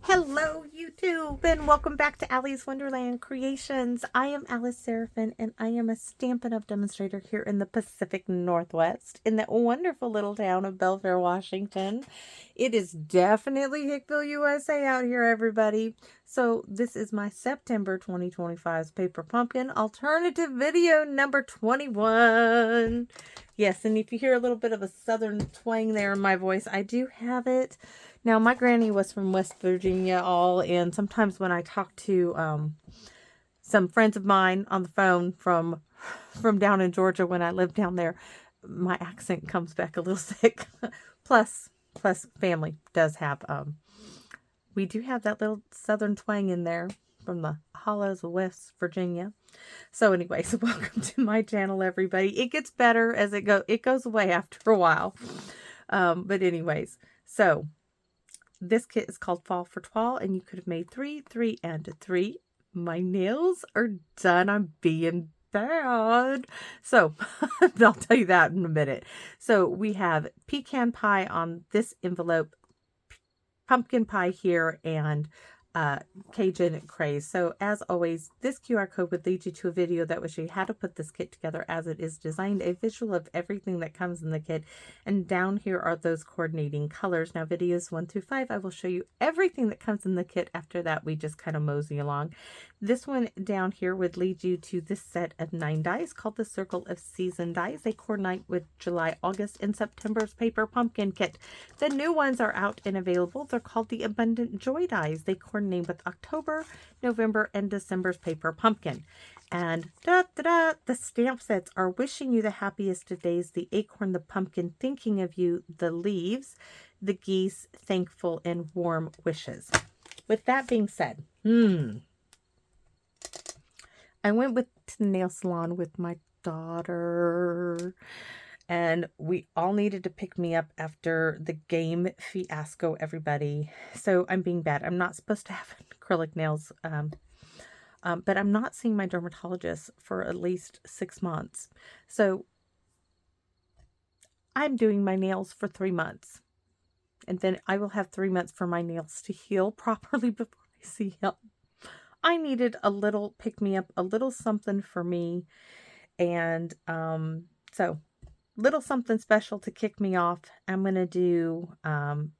Hello, YouTube, and welcome back to Allie's Wonderland Creations. I am Alice Seraphin, and I am a Stampin' Up! Demonstrator here in the Pacific Northwest, in that wonderful little town of Belfair, Washington. It is definitely Hickville, USA out here, everybody. So this is my September 2025's Paper Pumpkin alternative video number 21. Yes, and if you hear a little bit of a southern twang there in my voice, I do have it. Now, my granny was from West Virginia, and sometimes when I talk to some friends of mine on the phone from down in Georgia when I lived down there, my accent comes back a little thick. plus family does have we do have that little southern twang in there from the hollows of West Virginia. So anyways, welcome to my channel, everybody. It gets better as it goes away after a while. But anyways, so this kit is called Fall for Toile, and you could have made 3, 3, and 3. My nails are done. I'm being bad. So, I'll tell you that in a minute. So, we have pecan pie on this envelope, pumpkin pie here, and Cajun craze. So as always, this QR code would lead you to a video that will show you how to put this kit together as it is designed, a visual of everything that comes in the kit, and down here are those coordinating colors. Now videos 1 through 5, I will show you everything that comes in the kit. After that, we just kind of mosey along. This one down here would lead you to this set of 9 dies called the Circle of Season dies. They coordinate with July, August, and September's Paper Pumpkin kit. The new ones are out and available. They're called the Abundant Joy dies. They coordinate with October, November, and December's Paper Pumpkin. And the stamp sets are Wishing You the Happiest of Days, the Acorn, the Pumpkin, Thinking of You, the Leaves, the Geese, Thankful, and Warm Wishes. With that being said, I went to the nail salon with my daughter, and we all needed to pick me up after the game fiasco, everybody. So I'm being bad. I'm not supposed to have acrylic nails, but I'm not seeing my dermatologist for at least 6 months. So I'm doing my nails for 3 months. And then I will have 3 months for my nails to heal properly before I see him. I needed a little pick-me-up, a little something for me. And so little something special to kick me off. I'm going to do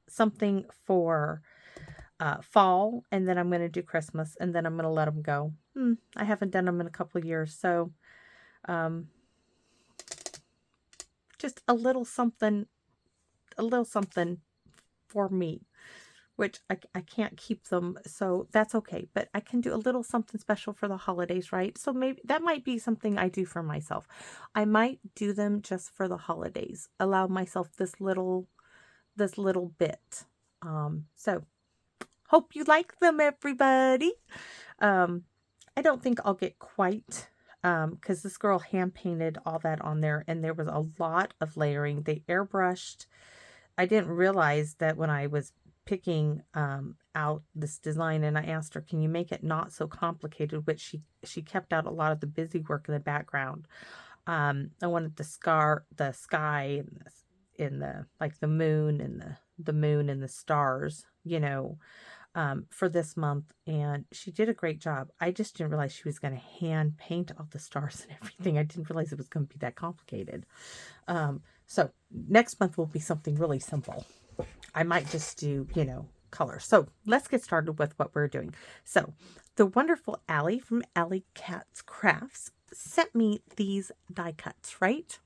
something for fall, and then I'm going to do Christmas, and then I'm going to let them go. I haven't done them in a couple of years, so just a little something for me, which I can't keep them, so that's okay. But I can do a little something special for the holidays, right? So maybe that might be something I do for myself. I might do them just for the holidays. Allow myself this little bit. So hope you like them, everybody. I don't think I'll get quite, because this girl hand painted all that on there, and there was a lot of layering. They airbrushed. I didn't realize that when I was picking out this design, and I asked her, can you make it not so complicated, which she kept out a lot of the busy work in the background. I wanted the sky and the like the moon and the moon and the stars, for this month, and she did a great job. I just didn't realize she was going to hand paint all the stars and everything. I didn't realize it was going to be that complicated. So next month will be something really simple. I might just do, color. So let's get started with what we're doing. So the wonderful Allie from Allie Cat's Crafts sent me these die cuts, right?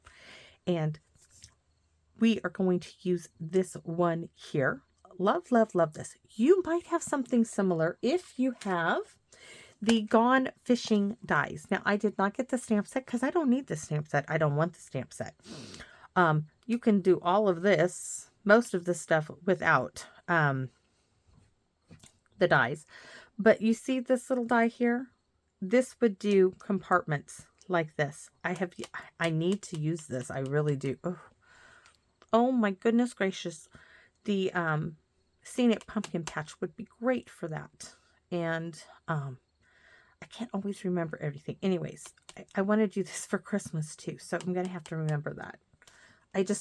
And we are going to use this one here. Love, love, love this. You might have something similar if you have the Gone Fishing dies. Now, I did not get the stamp set because I don't need the stamp set. I don't want the stamp set. You can do all of this, most of this stuff without the dies. But you see this little die here? This would do compartments like this. I need to use this. I really do. Oh my goodness gracious. The Scenic Pumpkin Patch would be great for that. And I can't always remember everything. Anyways, I want to do this for Christmas too, so I'm going to have to remember that.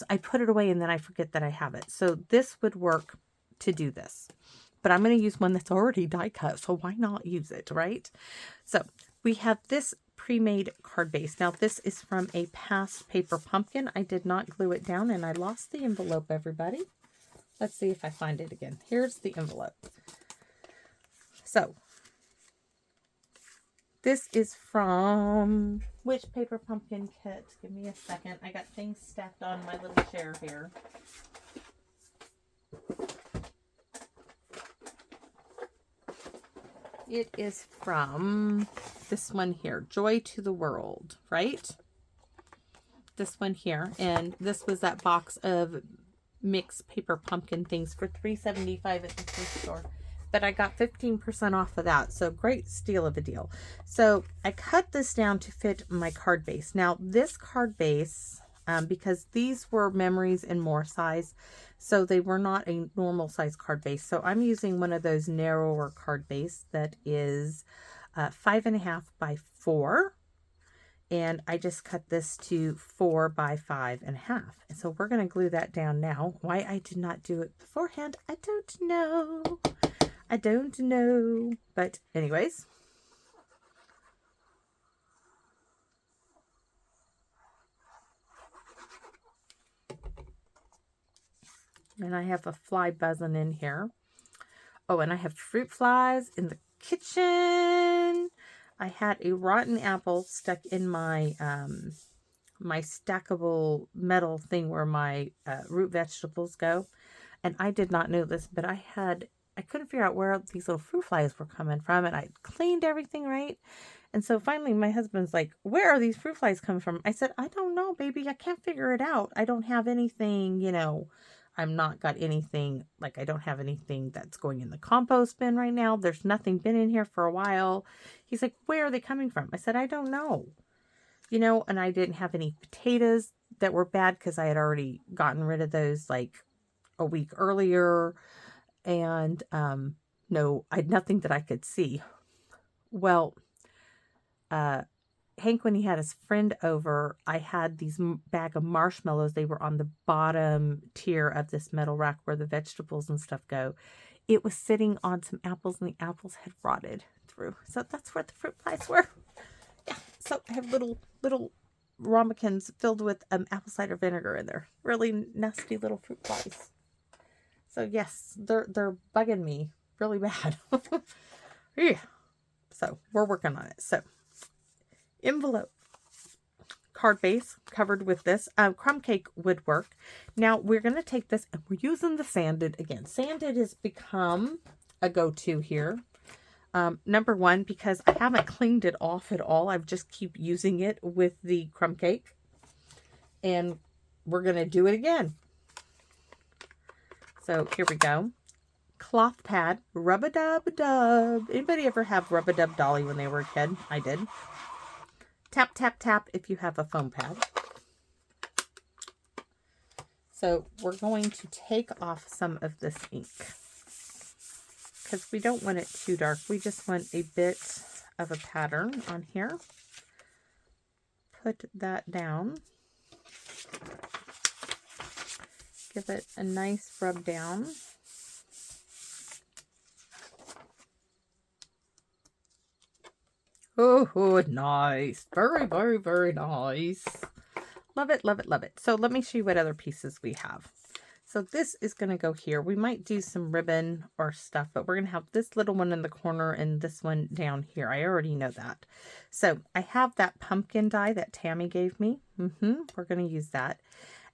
I put it away and then I forget that I have it. So this would work to do this. but I'm going to use one that's already die cut, so why not use it, right? So we have this pre-made card base. Now this is from a past paper pumpkin. I did not glue it down and I lost the envelope, everybody. Let's see if I find it again. Here's the envelope. So this is from which paper pumpkin kit? Give me a second. I got things stacked on my little chair here. It is from this one here, Joy to the World, right? This one here. And this was that box of mixed paper pumpkin things for $3.75 at the thrift store. But I got 15% off of that. So great steal of a deal. So I cut this down to fit my card base. Now this card base, because these were memories in more size, so they were not a normal size card base. So I'm using one of those narrower card base that is 5.5 by 4. And I just cut this to 4 by 5.5. And so we're going to glue that down now. Why I did not do it beforehand, I don't know. I don't know. But anyways. And I have a fly buzzing in here. Oh, and I have fruit flies in the kitchen. I had a rotten apple stuck in my my stackable metal thing where my root vegetables go. And I did not know this, but I couldn't figure out where these little fruit flies were coming from. And I cleaned everything right. And so finally my husband's like, where are these fruit flies coming from? I said, I don't know, baby. I can't figure it out. I don't have anything, you know. I'm not got anything, like I don't have anything that's going in the compost bin right now. There's nothing been in here for a while. He's like, where are they coming from? I said, I don't know. You know, and I didn't have any potatoes that were bad because I had already gotten rid of those like a week earlier. And no, I had nothing that I could see. Well, Hank, when he had his friend over, I had these bag of marshmallows. They were on the bottom tier of this metal rack where the vegetables and stuff go. It was sitting on some apples and the apples had rotted through. So that's where the fruit flies were. Yeah. So I have little ramekins filled with apple cider vinegar in there. Really nasty little fruit flies. So yes, they're bugging me really bad. Yeah. So we're working on it. So envelope, card base covered with this crumb cake would work. Now we're going to take this and we're using the sanded again. Sanded has become a go-to here. Number one, because I haven't cleaned it off at all. I've just keep using it with the crumb cake, and we're going to do it again. So here we go. Cloth pad, rub-a-dub-a-dub. Anybody ever have rub-a-dub dolly when they were a kid? I did. Tap, tap, tap if you have a foam pad. So we're going to take off some of this ink because we don't want it too dark. We just want a bit of a pattern on here. Put that down. Give it a nice rub down. Oh, nice. Very, very, very nice. Love it, love it, love it. So let me show you what other pieces we have. So this is going to go here. We might do some ribbon or stuff, but we're going to have this little one in the corner and this one down here. I already know that. So I have that pumpkin die that Tami gave me. We're going to use that.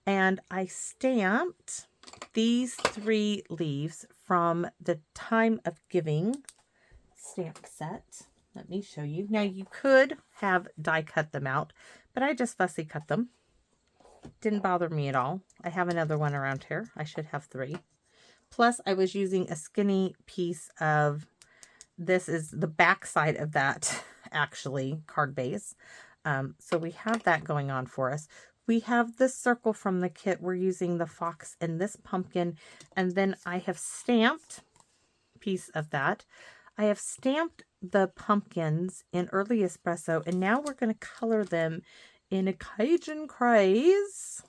And I stamped these 3 leaves from the Time of Giving stamp set. Let me show you. Now you could have die cut them out, but I just fussy cut them. Didn't bother me at all. I have another one around here. I should have 3. Plus I was using a skinny piece of, this is the back side of that actually card base. So we have that going on for us. We have this circle from the kit. We're using the fox and this pumpkin. And then I have stamped a piece of that. I have stamped the pumpkins in early espresso, and now we're going to color them in a Cajun Craze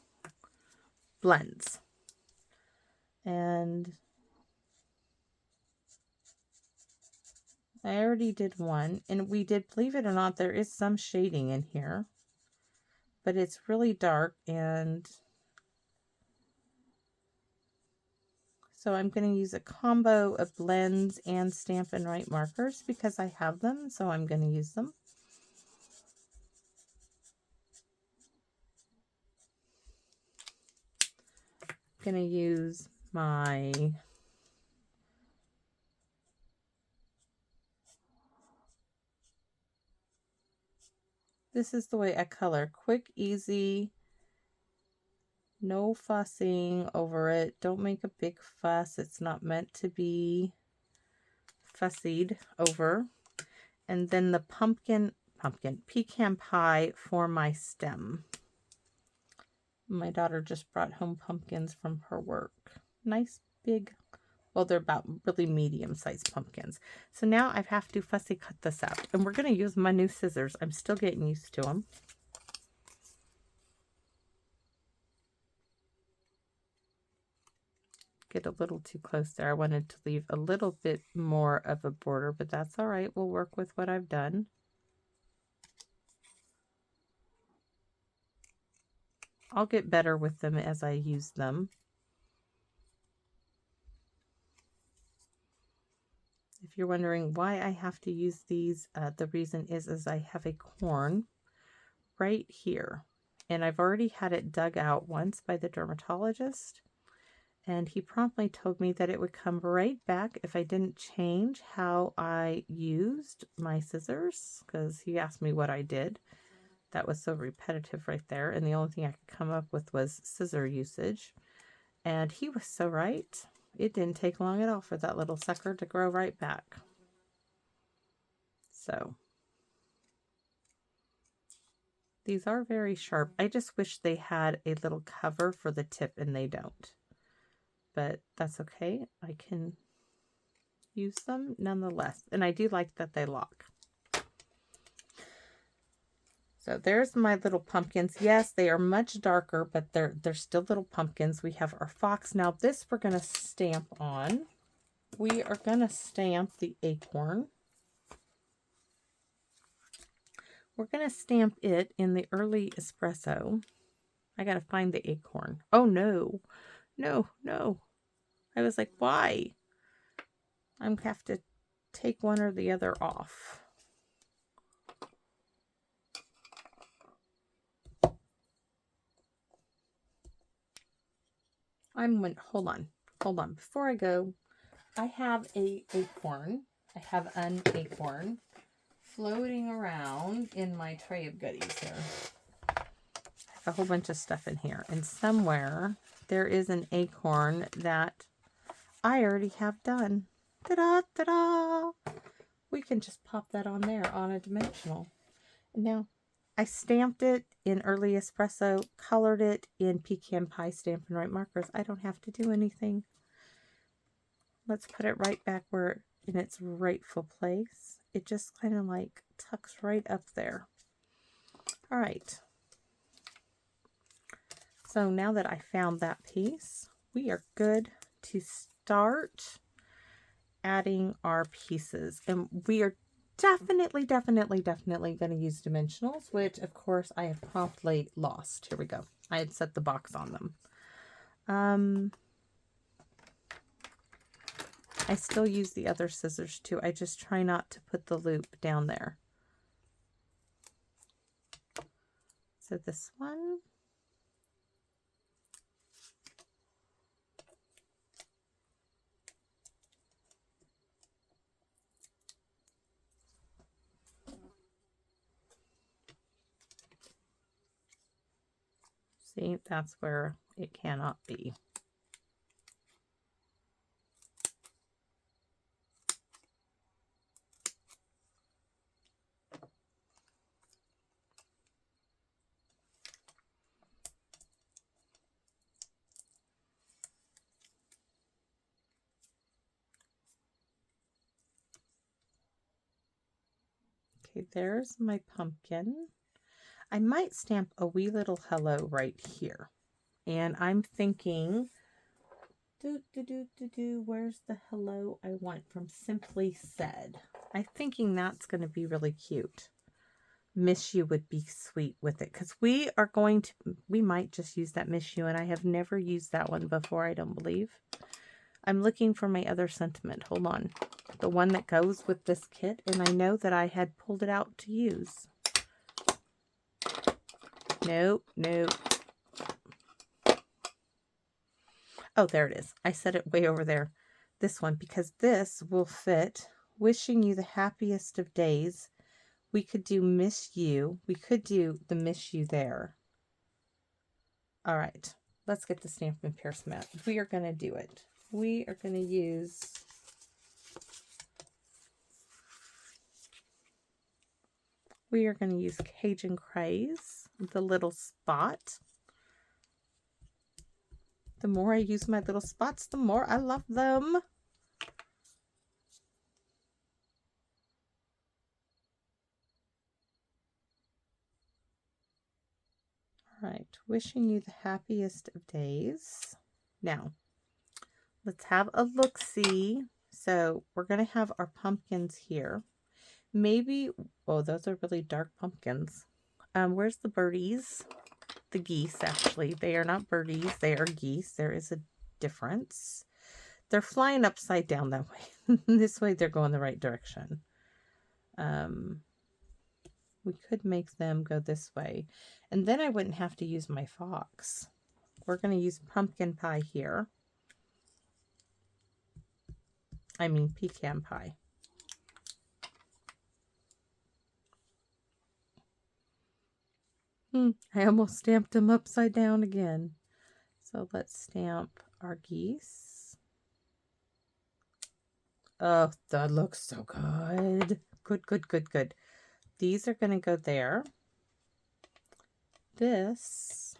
blends. And I already did one, and we did, believe it or not, there is some shading in here, but it's really dark, and so I'm going to use a combo of blends and Stampin' Write markers because I have them, so I'm going to use them. I'm going to use my this is the way I color. Quick, easy, no fussing over it. Don't make a big fuss. It's not meant to be fussied over. And then the pecan pie for my stem. My daughter just brought home pumpkins from her work. Nice big, well, they're about really medium-sized pumpkins. So now I have to fussy cut this out. And we're going to use my new scissors. I'm still getting used to them. Get a little too close there. I wanted to leave a little bit more of a border, but that's all right. We'll work with what I've done. I'll get better with them as I use them. If you're wondering why I have to use these, the reason is I have a corn right here, and I've already had it dug out once by the dermatologist, and he promptly told me that it would come right back if I didn't change how I used my scissors, because he asked me what I did. That was so repetitive right there, and the only thing I could come up with was scissor usage, and he was so right. It didn't take long at all for that little sucker to grow right back. So these are very sharp. I just wish they had a little cover for the tip, and they don't. But that's okay. I can use them nonetheless. And I do like that they lock. So there's my little pumpkins. Yes, they are much darker, but they're still little pumpkins. We have our fox. Now this we're going to stamp on. We are going to stamp the acorn. We're going to stamp it in the early espresso. I got to find the acorn. Oh, no. No, no. I was like, why? I'm going to have to take one or the other off. Hold on. Before I go, I have an acorn floating around in my tray of goodies here. I have a whole bunch of stuff in here, and somewhere there is an acorn that I already have done. Ta-da, ta-da! We can just pop that on there on a dimensional. Now, I stamped it in early espresso, colored it in pecan pie Stampin' Write markers. I don't have to do anything. Let's put it right back where in its rightful place. It just kind of like tucks right up there. All right. So now that I found that piece, we are good to start adding our pieces. And we are definitely going to use dimensionals, which of course I have promptly lost. Here we go. I had set the box on them. I still use the other scissors too. I just try not to put the loop down there. So this one. See, that's where it cannot be. Okay, there's my pumpkin. I might stamp a wee little hello right here. And I'm thinking, where's the hello I want from Simply Said? I'm thinking that's going to be really cute. Miss You would be sweet with it, because we might just use that Miss You, and I have never used that one before, I don't believe. I'm looking for my other sentiment. Hold on. The one that goes with this kit, and I know that I had pulled it out to use. Nope, nope. Oh, there it is. I set it way over there. This one, because this will fit Wishing You the Happiest of Days. We could do Miss You. We could do the Miss You there. All right. Let's get the Stampin' Pierce mat. We are going to do it. We are going to use... We are going to use Cajun Craze, the little spot. The more I use my little spots, the more I love them. All right, Wishing You the Happiest of Days. Now, let's have a look-see. So we're going to have our pumpkins here. Maybe, oh, those are really dark pumpkins. Where's the birdies? The geese, actually. They are not birdies. They are geese. There is a difference. They're flying upside down that way. This way they're going the right direction. We could make them go this way. And then I wouldn't have to use my fox. We're going to use pumpkin pie here. I mean pecan pie. I almost stamped them upside down again. So let's stamp our geese. Oh, that looks so good. Good, good, good, good. These are going to go there. This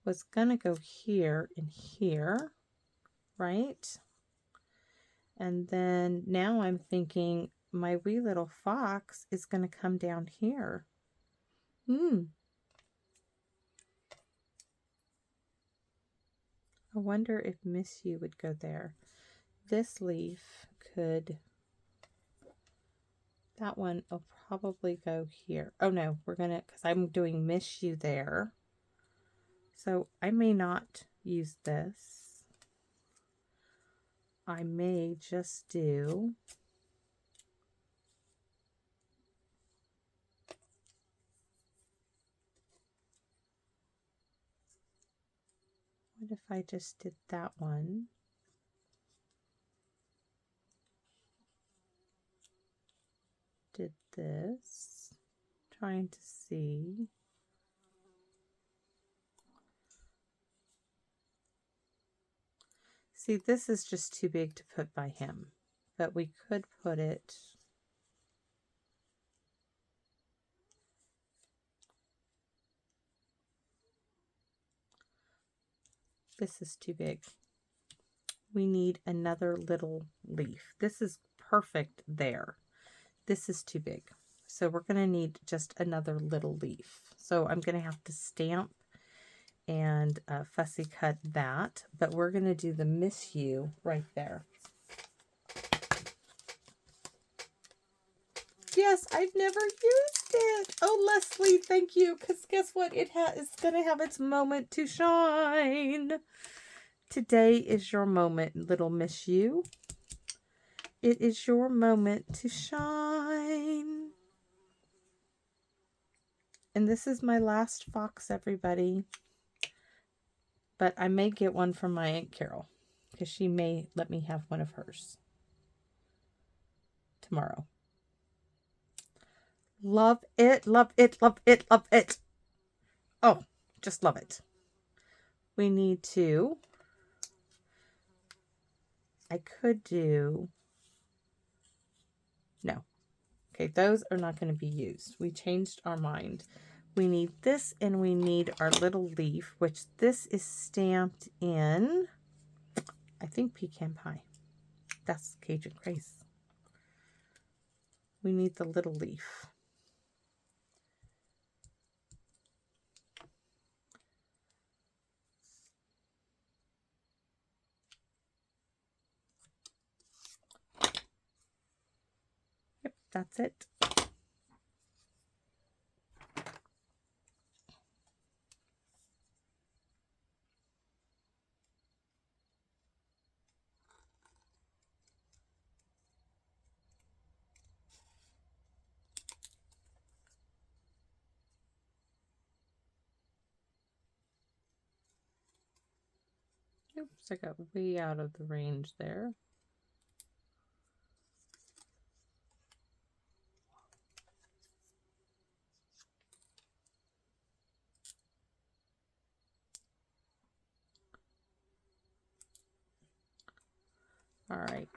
was going to go here and here, right? And then now I'm thinking my wee little fox is going to come down here. I wonder if Miss You would go there. This leaf could, that one will probably go here. Oh no, we're going to, because I'm doing Miss You there. So I may not use this. I may just do what if I just did that one? Did this. Trying to see. See, this is just too big to put by him, but we could put it. This is too big. We need another little leaf. This is perfect there. This is too big. So we're going to need just another little leaf. So I'm going to have to stamp and fussy cut that, but we're going to do the Miss You right there. Yes, I've never used it. Oh, Leslie, thank you. Because guess what? It is going to have its moment to shine. Today is your moment, little Miss You. It is your moment to shine. And this is my last fox, everybody. But I may get one from my Aunt Carol, because she may let me have one of hers tomorrow. Love it, love it, love it, love it. Oh, just love it. We need to, I could do, no. Okay, those are not going to be used. We changed our mind. We need this, and we need our little leaf, which this is stamped in, I think, pecan pie. That's Cajun Craze. We need the little leaf. that's it. Oops, I got way out of the range there. All right.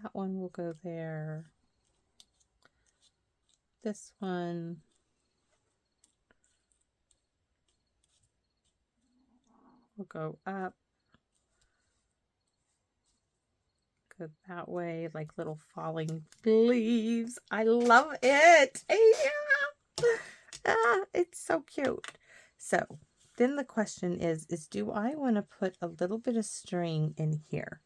That one will go there. This one will go up. Go that way, like little falling leaves. I love it. Yeah. Ah, it's so cute. So then the question is do I want to put a little bit of string in here?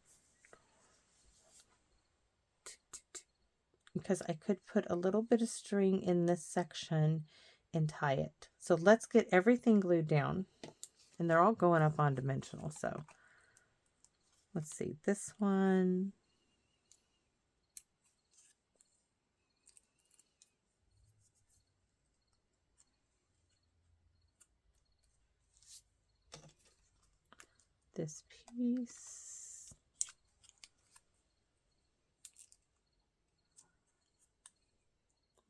Because I could put a little bit of string in this section and tie it. So let's get everything glued down. And they're all going up on dimensional. So let's see, this one. This piece.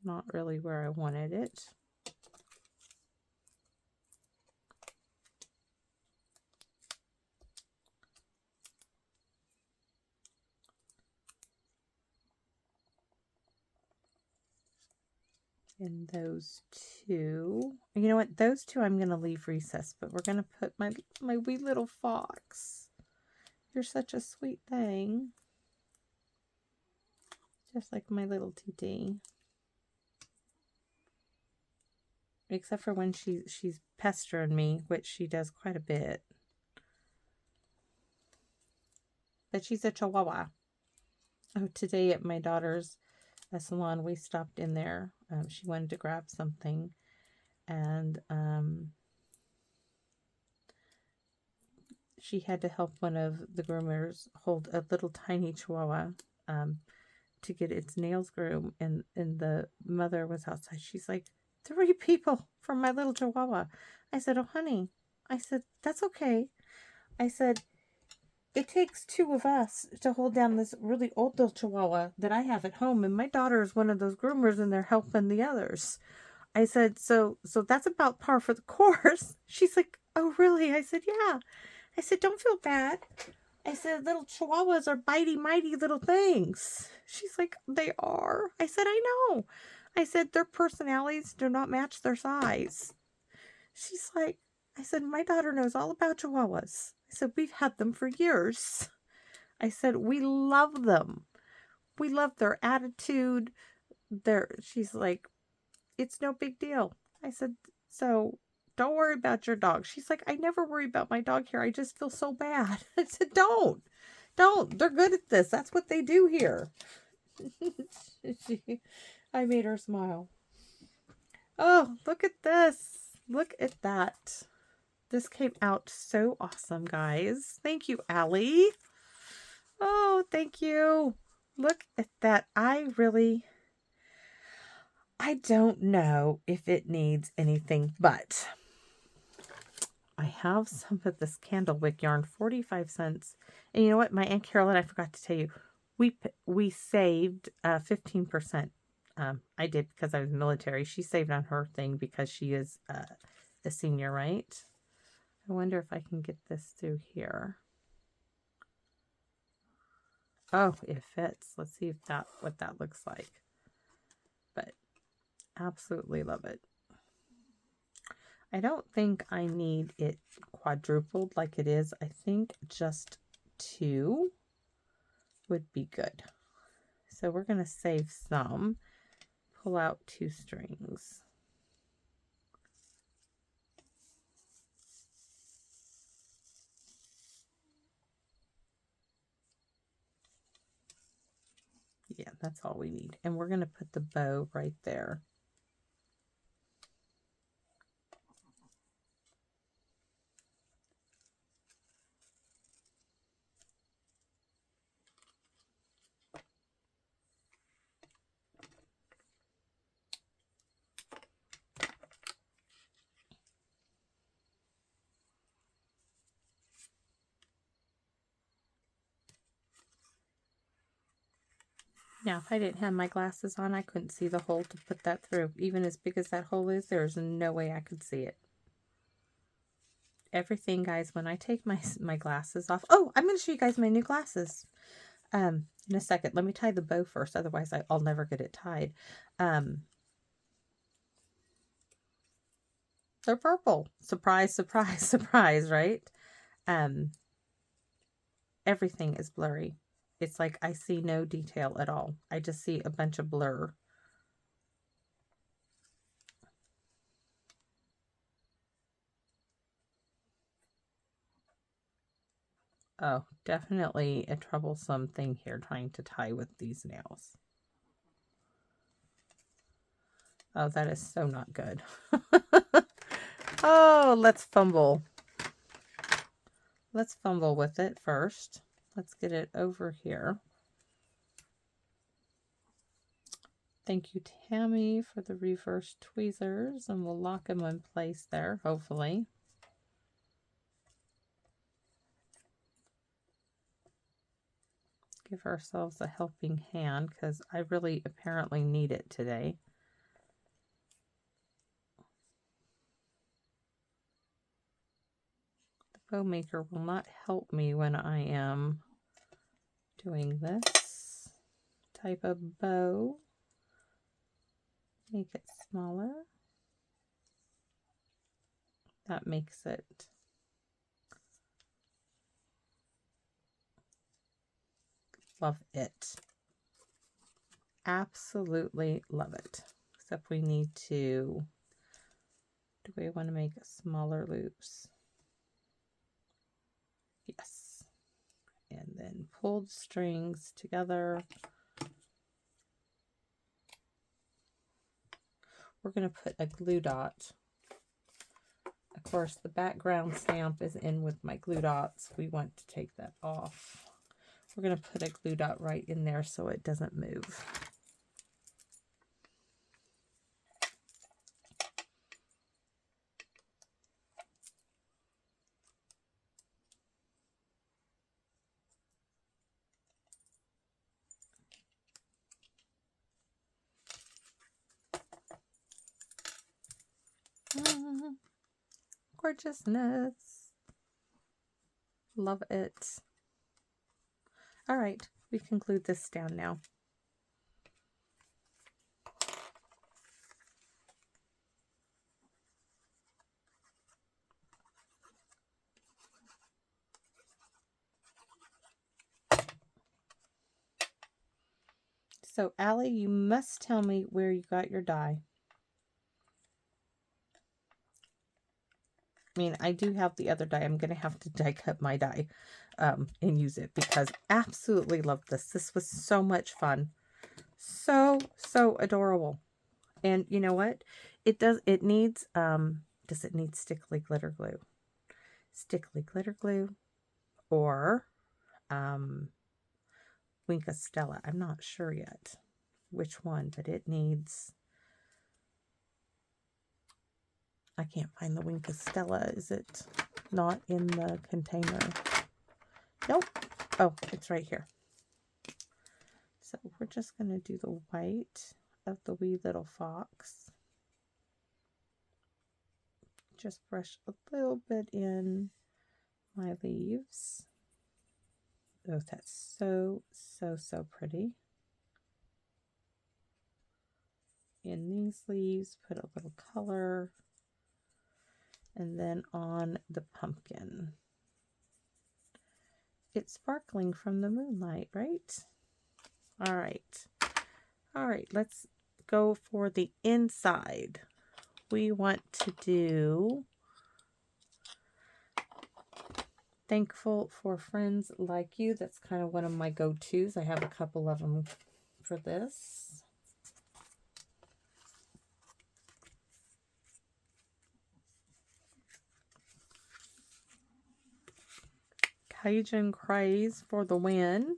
Not really where I wanted it. And those two, you know what, those two I'm going to leave recessed, but we're going to put my wee little fox. You're such a sweet thing. Just like my little TT. Except for when she's pestering me, which she does quite a bit. But she's a Chihuahua. Oh, today at my daughter's salon, we stopped in there. She wanted to grab something, and she had to help one of the groomers hold a little tiny Chihuahua to get its nails groomed, and the mother was outside. She's like, 3 people for my little Chihuahua. I said, oh honey, I said, that's okay. I said, it takes 2 of us to hold down this really old little Chihuahua that I have at home, and my daughter is one of those groomers, and they're helping the others. I said, so that's about par for the course. She's like, oh really? I said, yeah. I said, don't feel bad. I said, little Chihuahuas are bitey, mighty little things. She's like, they are. I said, I know. I said, their personalities do not match their size. She's like, I said, my daughter knows all about Chihuahuas. I said, we've had them for years. I said, we love them. We love their attitude. She's like, it's no big deal. I said, so don't worry about your dog. She's like, I never worry about my dog here. I just feel so bad. I said, don't. They're good at this. That's what they do here. I made her smile. Oh, look at this. Look at that. This came out so awesome, guys. Thank you, Allie. Oh, thank you. Look at that. I don't know if it needs anything, but I have some of this candle wick yarn, 45 cents. And you know what? My Aunt Carolyn, I forgot to tell you, we saved 15%. I did because I was military. She saved on her thing because she is a senior, right? I wonder if I can get this through here. Oh, it fits. Let's see what that looks like. But absolutely love it. I don't think I need it quadrupled like it is. I think just 2 would be good. So we're going to save some. Pull out 2 strings. Yeah, that's all we need. And we're going to put the bow right there. Now, if I didn't have my glasses on, I couldn't see the hole to put that through. Even as big as that hole is, there's no way I could see it. Everything, guys, when I take my glasses off. Oh, I'm going to show you guys my new glasses in a second. Let me tie the bow first, otherwise I'll never get it tied. They're purple. Surprise, surprise, surprise, right? Everything is blurry. It's like I see no detail at all. I just see a bunch of blur. Oh, definitely a troublesome thing here trying to tie with these nails. Oh, that is so not good. Oh, let's fumble. Let's fumble with it first. Let's get it over here. Thank you, Tami, for the reverse tweezers, and we'll lock them in place there, hopefully. Give ourselves a helping hand because I really apparently need it today. The bow maker will not help me when I am doing this type of bow. Make it smaller. That makes it love it. Absolutely love it. Except we need to, do we want to make smaller loops? Yes. And then pull the strings together. We're going to put a glue dot. Of course, the background stamp is in with my glue dots. We want to take that off. We're going to put a glue dot right in there so it doesn't move. Gorgeousness. Love it. All right, we can glue this down now. So, Allie, you must tell me where you got your die. I mean, I do have the other die. I'm going to have to die cut my die and use it because I absolutely love this. This was so much fun. So adorable. And you know what? It needs, does it need stickly glitter glue? Stickly glitter glue or Wink Stella. I'm not sure yet which one, but it needs, I can't find the Wink Stella. Is it not in the container? Nope. Oh, it's right here. So we're just going to do the white of the wee little fox. Just brush a little bit in my leaves. Oh, that's so pretty. In these leaves, put a little color. And then on the pumpkin. It's sparkling from the moonlight, right? All right. All right, let's go for the inside. We want to do thankful for friends like you. That's kind of one of my go-tos. I have a couple of them for this. Cajun Craze for the win.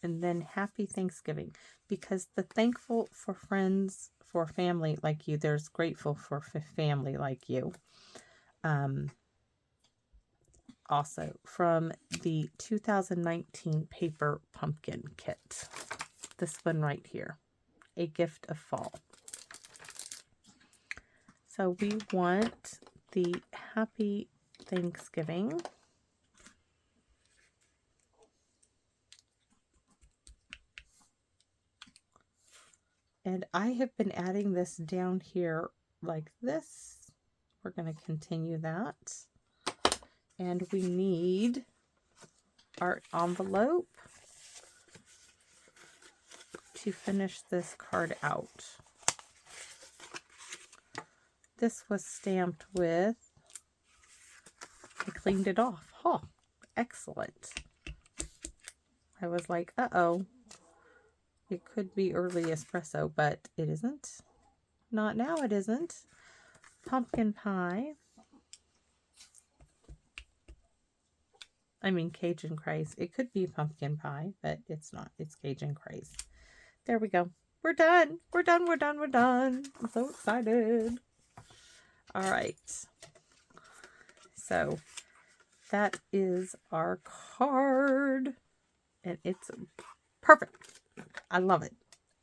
And then Happy Thanksgiving, because the thankful for friends, for family like you, there's grateful for family like you. Also from the 2019 paper pumpkin kit, this one right here, A Gift of Fall. So we want the Happy Thanksgiving. And I have been adding this down here like this. We're going to continue that. And we need our envelope to finish this card out. This was stamped with, I cleaned it off. Oh, excellent. I was like, uh-oh. It could be early espresso, but it isn't. Not now, it isn't. Pumpkin pie. I mean, Cajun Craze. It could be pumpkin pie, but it's not. It's Cajun Craze. There we go. We're done. We're done. We're done. We're done. I'm so excited. All right. So that is our card. And it's perfect. I love it.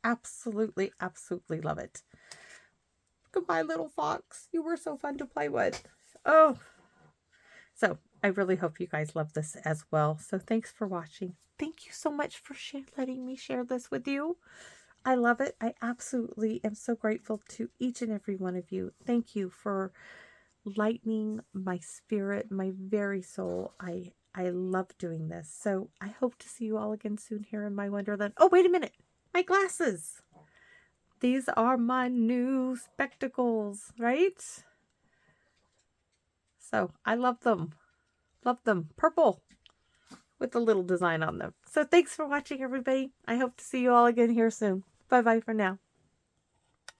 Absolutely, absolutely love it. Goodbye, little fox. You were so fun to play with. Oh. So I really hope you guys love this as well. So thanks for watching. Thank you so much for letting me share this with you. I love it. I absolutely am so grateful to each and every one of you. Thank you for lightening my spirit, my very soul. I love doing this. So I hope to see you all again soon here in my Wonderland. Oh, wait a minute. My glasses. These are my new spectacles, right? So I love them. Love them. Purple with a little design on them. So thanks for watching, everybody. I hope to see you all again here soon. Bye-bye for now.